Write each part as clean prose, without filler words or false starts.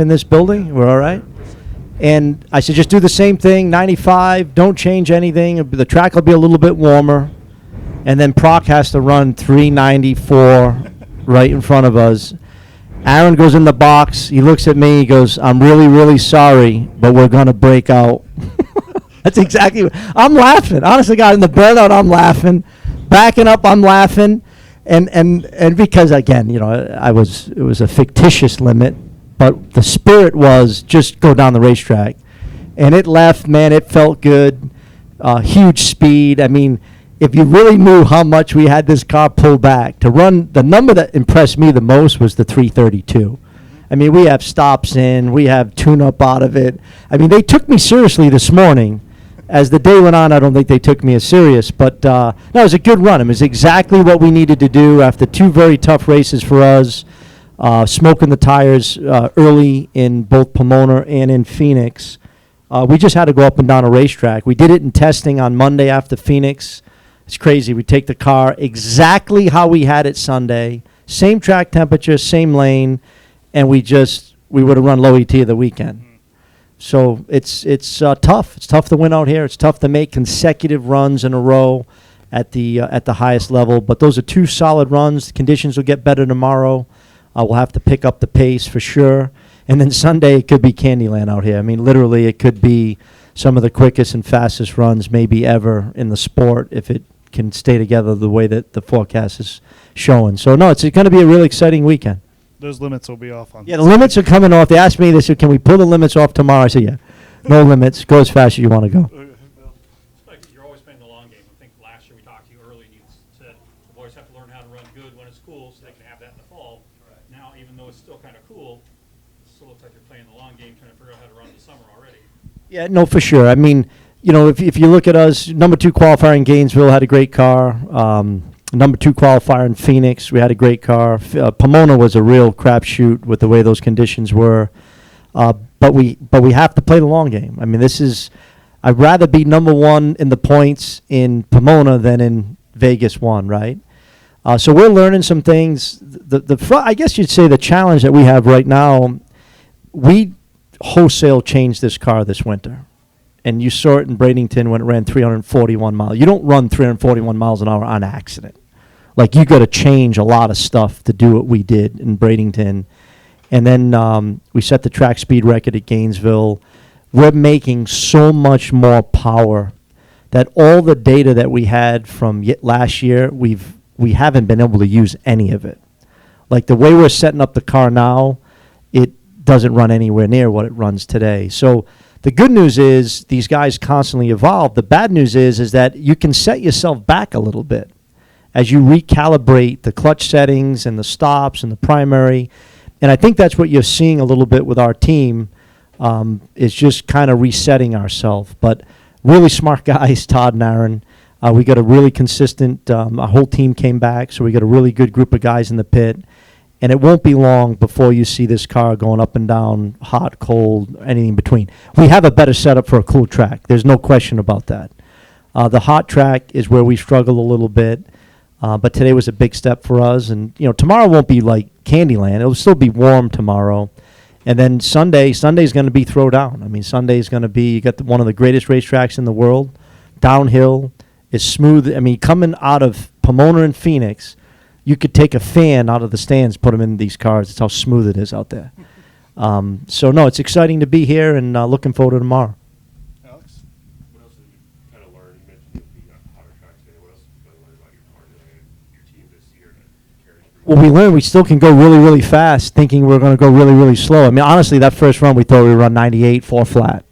in this building. We're all right. And I said, just do the same thing, 95, don't change anything. The track will be a little bit warmer. And then Proc has to run 394 right in front of us. Aaron goes in the box. He looks at me. He goes, I'm really, really sorry, but we're going to break out. That's exactly what I'm laughing. Honestly, God, in the burnout, I'm laughing. Backing up, I'm laughing. And because, again, you know, it was a fictitious limit, but the spirit was just go down the racetrack. And it left, man, it felt good. Huge speed. I mean, if you really knew how much we had this car pull back, to run, the number that impressed me the most was the 332. I mean, we have stops in, we have tune-up out of it. I mean, they took me seriously this morning. As the day went on, I don't think they took me as serious. But, no, it was a good run. It was exactly what we needed to do after two very tough races for us, smoking the tires early in both Pomona and in Phoenix. We just had to go up and down a racetrack. We did it in testing on Monday after Phoenix. It's crazy. We take the car exactly how we had it Sunday, same track temperature, same lane, and we would have run low ET of the weekend. So it's tough. It's tough to win out here. It's tough to make consecutive runs in a row at the highest level. But those are two solid runs. The conditions will get better tomorrow. We'll have to pick up the pace for sure. And then Sunday it could be Candyland out here. I mean, literally, it could be some of the quickest and fastest runs maybe ever in the sport if it can stay together the way that the forecast is showing. So, no, it's going to be a really exciting weekend. Those limits will be off on. Yeah, the limits are coming off. They asked me, they said, can we pull the limits off tomorrow? I said, yeah. No limits. Go as fast as you want to go. Like you're always playing the long game. I think last year we talked to you early and you said the boys have to learn how to run good when it's cool so they can have that in the fall. Right. Now, even though it's still kind of cool, it still looks like you're playing the long game, trying to figure out how to run in the summer already. Yeah, no, for sure. I mean, you know, if you look at us, number 2 qualifier in Gainesville had a great car. Number 2 qualifier in Phoenix, we had a great car. Pomona was a real crapshoot with the way those conditions were. But we have to play the long game. I mean, I'd rather be number 1 in the points in Pomona than in Vegas 1, right? So we're learning some things. I guess you'd say the challenge that we have right now, we wholesale changed this car this winter. And you saw it in Bradenton when it ran 341 miles. You don't run 341 miles an hour on accident. Like, you got to change a lot of stuff to do what we did in Bradenton. And then we set the track speed record at Gainesville. We're making so much more power that all the data that we had from last year, we haven't been able to use any of it. Like, the way we're setting up the car now, it doesn't run anywhere near what it runs today. So the good news is these guys constantly evolve. The bad news is that you can set yourself back a little bit as you recalibrate the clutch settings and the stops and the primary. And I think that's what you're seeing a little bit with our team, is just kind of resetting ourselves. But really smart guys, Todd and Aaron. We got a really consistent, our whole team came back, so we got a really good group of guys in the pit. And it won't be long before you see this car going up and down, hot, cold, anything in between. We have a better setup for a cool track. There's no question about that. The hot track is where we struggle a little bit. But today was a big step for us. And, you know, tomorrow won't be like Candyland. It'll still be warm tomorrow. And then Sunday's going to be throwdown. I mean, Sunday's going to be, you got one of the greatest racetracks in the world. Downhill is smooth. I mean, coming out of Pomona and Phoenix, you could take a fan out of the stands, put them in these cars. That's how smooth it is out there. So, no, it's exciting to be here and looking forward to tomorrow. Alex? What else have you kind of learned? You mentioned the hotter track today. What else have you kind of learned about your car today and your team this year to carry through? Well, we learned we still can go really, really fast, thinking we're going to go really, really slow. I mean, honestly, that first run, we thought we would run 98, 4 flat.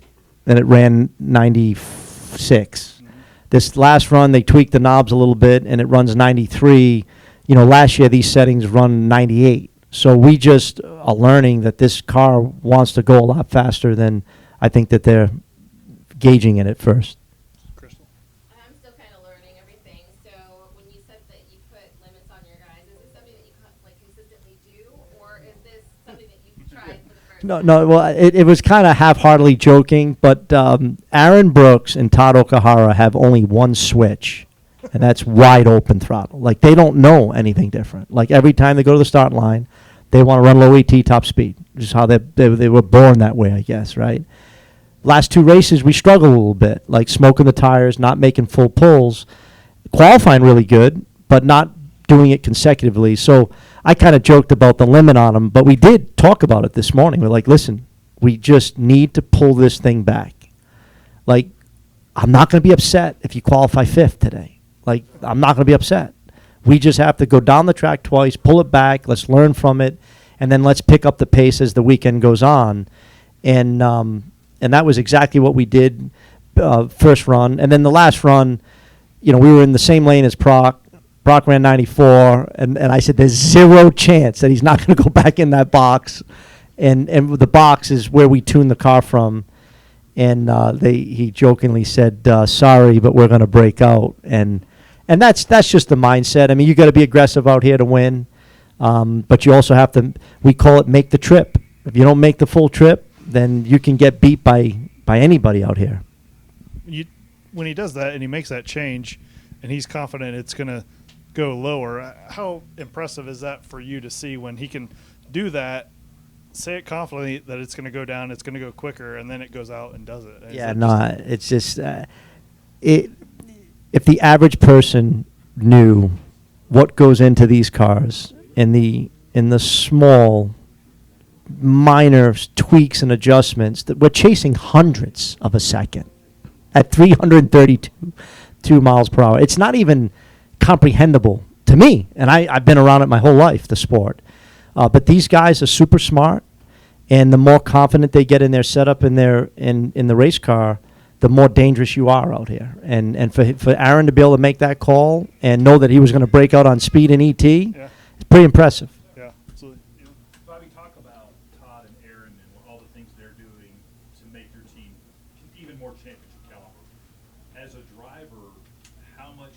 Then it ran 96. Mm-hmm. This last run, they tweaked the knobs a little bit, and it runs 93. You know, last year these settings run 98. So we just are learning that this car wants to go a lot faster than I think that they're gauging it at first. Crystal? I'm still kind of learning everything. So when you said that you put limits on your guys, is this something that you consistently do, or is this something that you've tried for the first time? No. Well, it was kind of half-heartedly joking, but Aaron Brooks and Todd Okahara have only one switch. And that's wide open throttle. Like, they don't know anything different. Like, every time they go to the start line, They want to run low ET, top speed. Just how they were born that way, I guess, right? Last 2 races, we struggled a little bit, like smoking the tires, not making full pulls. Qualifying really good, but not doing it consecutively. So I kind of joked about the limit on them, but we did talk about it this morning. We're like, listen, we just need to pull this thing back. Like, I'm not going to be upset if you qualify 5th today. Like, I'm not going to be upset. We just have to go down the track twice, pull it back, let's learn from it, and then let's pick up the pace as the weekend goes on. And that was exactly what we did first run. And then the last run, we were in the same lane as Proc. Brock ran 94, and I said there's 0 chance that he's not going to go back in that box. And the box is where we tuned the car from. And he jokingly said, sorry, but we're going to break out. And that's just the mindset. I mean, you got to be aggressive out here to win. But you also have to, we call it make the trip. If you don't make the full trip, then you can get beat by anybody out here. When he does that and he makes that change and he's confident it's going to go lower, how impressive is that for you to see when he can do that, say it confidently that it's going to go down, it's going to go quicker, and then it goes out and does it? It's just if the average person knew what goes into these cars in the small minor tweaks and adjustments, that we're chasing hundreds of a second at 332 miles per hour. It's not even comprehensible to me, and I've been around it my whole life, the sport. But these guys are super smart, and the more confident they get in their setup in the race car, the more dangerous you are out here. And for Aaron to be able to make that call and know that he was going to break out on speed in ET, it's pretty impressive. Yeah, absolutely. Bobby, talk about Todd and Aaron and all the things they're doing to make your team even more championship caliber. As a driver, how much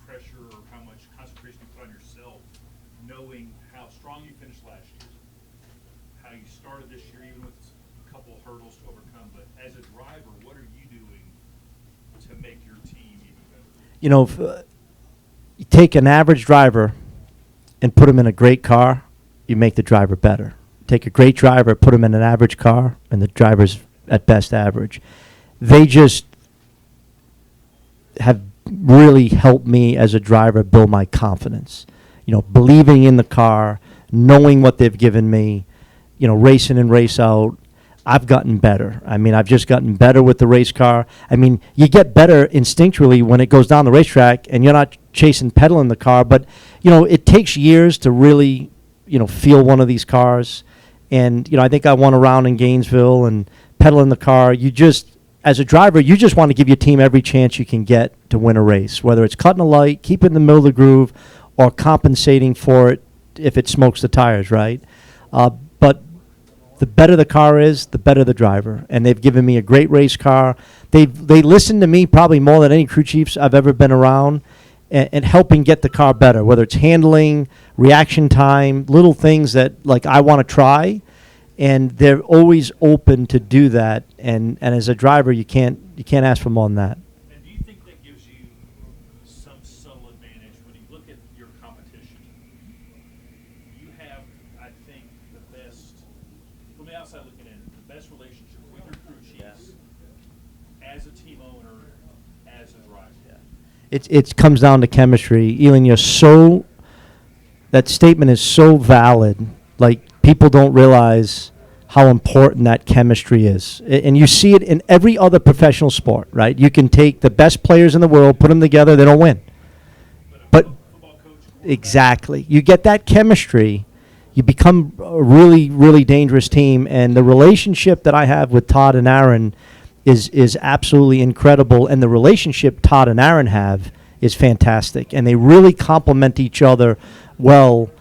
pressure or how much concentration you put on yourself, knowing how strong you finished last year, how you started this year, even with a couple of hurdles to overcome. But as a driver, what are you doing to make your team even better? You take an average driver and put him in a great car, you make the driver better. Take a great driver, put him in an average car, and the driver's at best average. They just have really helped me as a driver build my confidence. Believing in the car, knowing what they've given me, racing and race out. I've gotten better. I mean, I've just gotten better with the race car. I mean, you get better instinctually when it goes down the racetrack and you're not chasing pedaling the car. But, it takes years to really, feel one of these cars. And, I think I won a round in Gainesville and pedaling the car. As a driver, you just want to give your team every chance you can get to win a race, whether it's cutting a light, keeping in the middle of the groove, or compensating for it if it smokes the tires, right? But the better the car is, the better the driver. And they've given me a great race car. They listen to me probably more than any crew chiefs I've ever been around, and helping get the car better, whether it's handling, reaction time, little things that I want to try. And they're always open to do that. And as a driver, you can't ask for more than that. And do you think that gives you some subtle advantage when you look at your competition? You have, I think, the best, from the outside looking in, the best relationship with your crew chiefs as a team owner, as a driver. It comes down to chemistry. Elin, that statement is so valid. People don't realize how important that chemistry is. And you see it in every other professional sport, right? You can take the best players in the world, put them together, they don't win. But exactly. You get that chemistry, you become a really, really dangerous team. And the relationship that I have with Todd and Aaron is absolutely incredible. And the relationship Todd and Aaron have is fantastic. And they really complement each other well.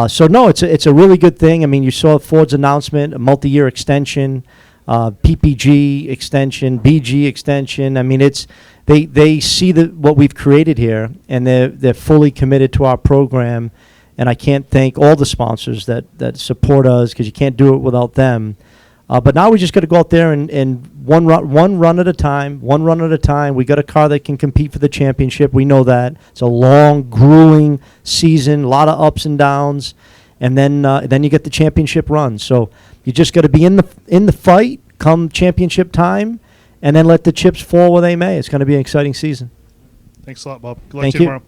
So no, it's a really good thing. I mean, you saw Ford's announcement, a multi-year extension, PPG extension, BG extension. I mean, they see what we've created here, and they're fully committed to our program. And I can't thank all the sponsors that support us, because you can't do it without them. But now we just got to go out there and one run at a time. We got a car that can compete for the championship. We know that. It's a long, grueling season, a lot of ups and downs. and then you get the championship run. So you just got to be in the fight come championship time, and then let the chips fall where they may. It's going to be an exciting season. Thanks a lot, Bob. Good luck Thank to you you. tomorrow.